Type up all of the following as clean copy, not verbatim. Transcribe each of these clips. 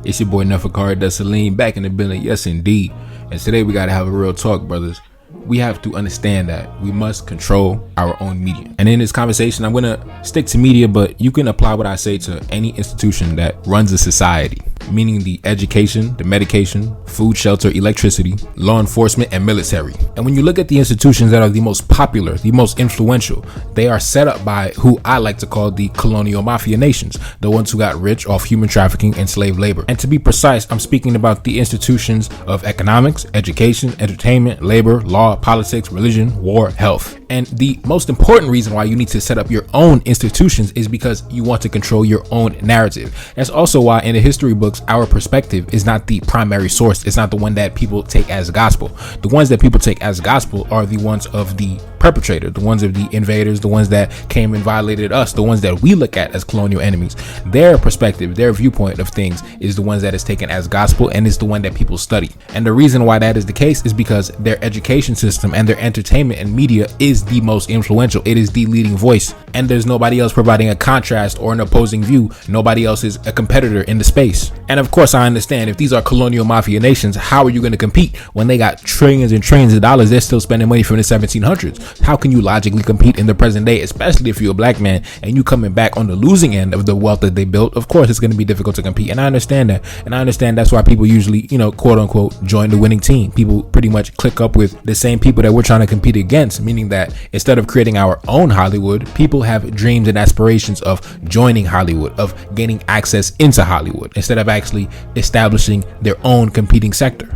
It's your boy NelsonAmadeus back in the building, yes indeed. And today we gotta have a real talk, brothers. We have to understand that we must control our own media. And in this conversation, I'm gonna stick to media, but you can apply what I say to any institution that runs a society, meaning the education, the medication, food, shelter, electricity, law enforcement, and military. And when you look at the institutions that are the most popular, the most influential, they are set up by who I like to call the colonial mafia nations, the ones who got rich off human trafficking and slave labor. And to be precise, I'm speaking about the institutions of economics, education, entertainment, labor, law, politics, religion, war, health. And the most important reason why you need to set up your own institutions is because you want to control your own narrative. That's also why in the history books, our perspective is not the primary source. It's not the one that people take as gospel. The ones that people take as gospel are the ones of the perpetrator, the ones of the invaders, the ones that came and violated us, the ones that we look at as colonial enemies. Their perspective, their viewpoint of things is the ones that is taken as gospel and is the one that people study. And the reason why that is the case is because their education system and their entertainment and media is the most influential. It is the leading voice, and there's nobody else providing a contrast or an opposing view. Nobody else is a competitor in the space. And of course, I understand if these are colonial mafia nations, how are you going to compete when they got trillions and trillions of dollars? They're still spending money from the 1700s. How can you logically compete in the present day, especially if you're a black man and you coming back on the losing end of the wealth that they built? Of course, it's going to be difficult to compete. And I understand that. And I understand that's why people usually, quote unquote, join the winning team. People pretty much click up with the same people that we're trying to compete against, meaning that instead of creating our own Hollywood, people have dreams and aspirations of joining Hollywood, of gaining access into Hollywood, instead of actually establishing their own competing sector.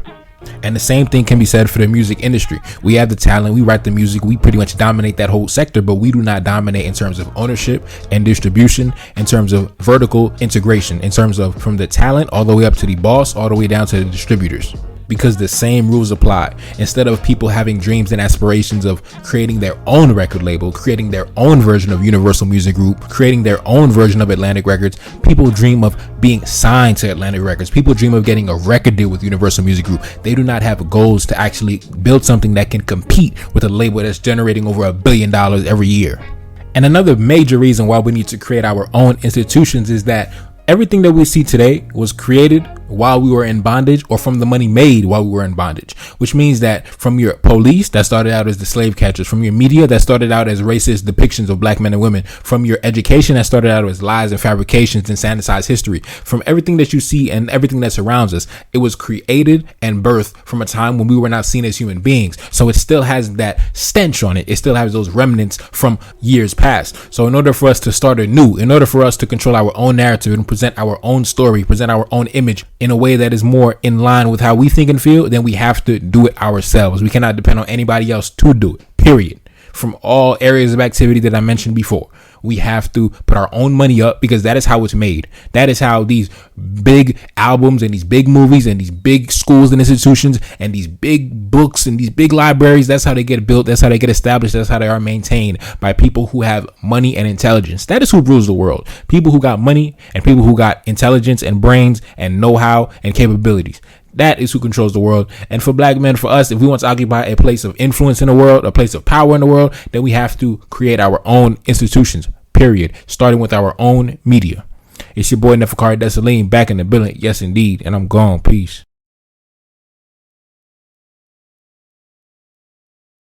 And the same thing can be said for the music industry. We have the talent, we write the music, we pretty much dominate that whole sector, but we do not dominate in terms of ownership and distribution, in terms of vertical integration, in terms of from the talent all the way up to the boss, all the way down to the distributors. Because the same rules apply. Instead of people having dreams and aspirations of creating their own record label, creating their own version of Universal Music Group, creating their own version of Atlantic Records, people dream of being signed to Atlantic Records. People dream of getting a record deal with Universal Music Group. They do not have goals to actually build something that can compete with a label that's generating over $1 billion every year. And another major reason why we need to create our own institutions is that everything that we see today was created while we were in bondage, or from the money made while we were in bondage, which means that from your police that started out as the slave catchers, from your media that started out as racist depictions of black men and women, from your education that started out as lies and fabrications and sanitized history, from everything that you see and everything that surrounds us, it was created and birthed from a time when we were not seen as human beings. So it still has that stench on it. It still has those remnants from years past. So in order for us to start anew, in order for us to control our own narrative and present our own story, present our own image in a way that is more in line with how we think and feel, then we have to do it ourselves. We cannot depend on anybody else to do it, period. From all areas of activity that I mentioned before, we have to put our own money up, because that is how it's made. That is how these big albums and these big movies and these big schools and institutions and these big books and these big libraries, that's how they get built. That's how they get established. That's how they are maintained, by people who have money and intelligence. That is who rules the world. People who got money and people who got intelligence and brains and know-how and capabilities. That is who controls the world. And for black men, for us, if we want to occupy a place of influence in the world, a place of power in the world, then we have to create our own institutions, period, starting with our own media. It's your boy NelsonAmadeus back in the building, yes indeed, and I'm gone. Peace.